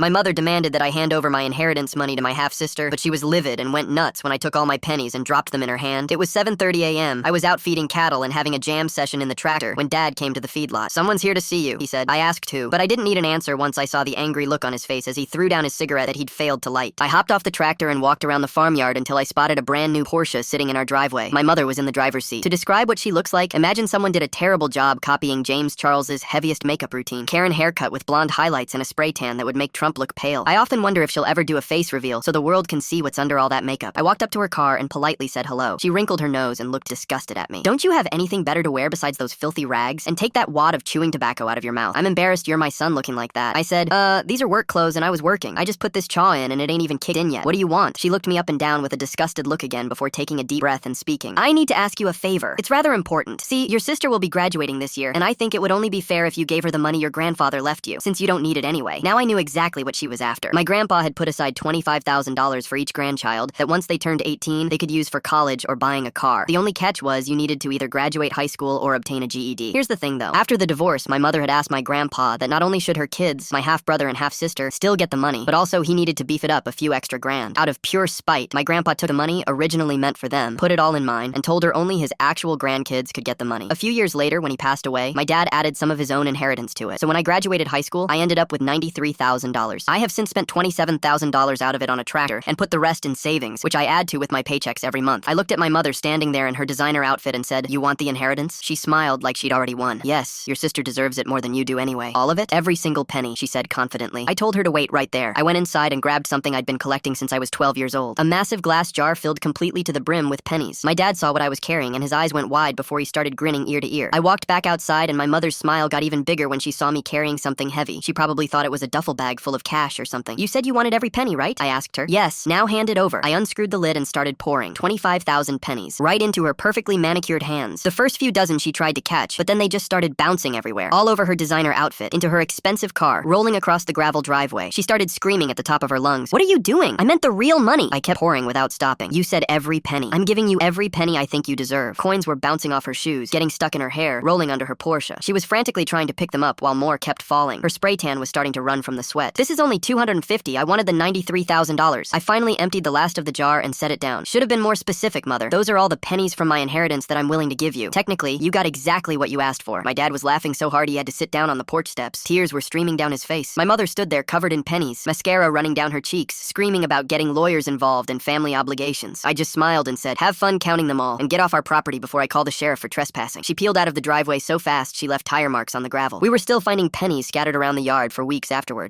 My mother demanded that I hand over my inheritance money to my half-sister, but she was livid and went nuts when I took all my pennies and dropped them in her hand. It was 7:30 a.m. I was out feeding cattle and having a jam session in the tractor when Dad came to the feedlot. "Someone's here to see you," he said. I asked who, but I didn't need an answer once I saw the angry look on his face as he threw down his cigarette that he'd failed to light. I hopped off the tractor and walked around the farmyard until I spotted a brand new Porsche sitting in our driveway. My mother was in the driver's seat. To describe what she looks like, imagine someone did a terrible job copying James Charles's heaviest makeup routine. Karen haircut with blonde highlights and a spray tan that would make Trump look pale. I often wonder if she'll ever do a face reveal so the world can see what's under all that makeup. I walked up to her car and politely said hello. She wrinkled her nose and looked disgusted at me. "Don't you have anything better to wear besides those filthy rags? And take that wad of chewing tobacco out of your mouth. I'm embarrassed you're my son looking like that." I said, these are work clothes and I was working. I just put this chaw in and it ain't even kicked in yet. What do you want?" She looked me up and down with a disgusted look again before taking a deep breath and speaking. "I need to ask you a favor. It's rather important. See, your sister will be graduating this year, and I think it would only be fair if you gave her the money your grandfather left you, since you don't need it anyway." Now I knew exactly what she was after. My grandpa had put aside $25,000 for each grandchild that once they turned 18, they could use for college or buying a car. The only catch was you needed to either graduate high school or obtain a GED. Here's the thing though. After the divorce, my mother had asked my grandpa that not only should her kids, my half-brother and half-sister, still get the money, but also he needed to beef it up a few extra grand. Out of pure spite, my grandpa took the money originally meant for them, put it all in mine, and told her only his actual grandkids could get the money. A few years later, when he passed away, my dad added some of his own inheritance to it. So when I graduated high school, I ended up with $93,000. I have since spent $27,000 out of it on a tractor and put the rest in savings, which I add to with my paychecks every month. I looked at my mother standing there in her designer outfit and said, "You want the inheritance?" She smiled like she'd already won. "Yes, your sister deserves it more than you do anyway." "All of it?" "Every single penny," she said confidently. I told her to wait right there. I went inside and grabbed something I'd been collecting since I was 12 years old. A massive glass jar filled completely to the brim with pennies. My dad saw what I was carrying and his eyes went wide before he started grinning ear to ear. I walked back outside and my mother's smile got even bigger when she saw me carrying something heavy. She probably thought it was a duffel bag full of cash or something. "You said you wanted every penny, right?" I asked her. "Yes, now hand it over." I unscrewed the lid and started pouring 25,000 pennies right into her perfectly manicured hands. The first few dozen she tried to catch, but then they just started bouncing everywhere, all over her designer outfit, into her expensive car, rolling across the gravel driveway. She started screaming at the top of her lungs, "What are you doing? I meant the real money." I kept pouring without stopping. "You said every penny. I'm giving you every penny I think you deserve." Coins were bouncing off her shoes, getting stuck in her hair, rolling under her Porsche. She was frantically trying to pick them up while more kept falling. Her spray tan was starting to run from the sweat. "This is only $250. I wanted the $93,000. I finally emptied the last of the jar and set it down. "Should have been more specific, Mother. Those are all the pennies from my inheritance that I'm willing to give you. Technically, you got exactly what you asked for." My dad was laughing so hard he had to sit down on the porch steps. Tears were streaming down his face. My mother stood there covered in pennies, mascara running down her cheeks, screaming about getting lawyers involved and family obligations. I just smiled and said, "Have fun counting them all, and get off our property before I call the sheriff for trespassing." She peeled out of the driveway so fast she left tire marks on the gravel. We were still finding pennies scattered around the yard for weeks afterward.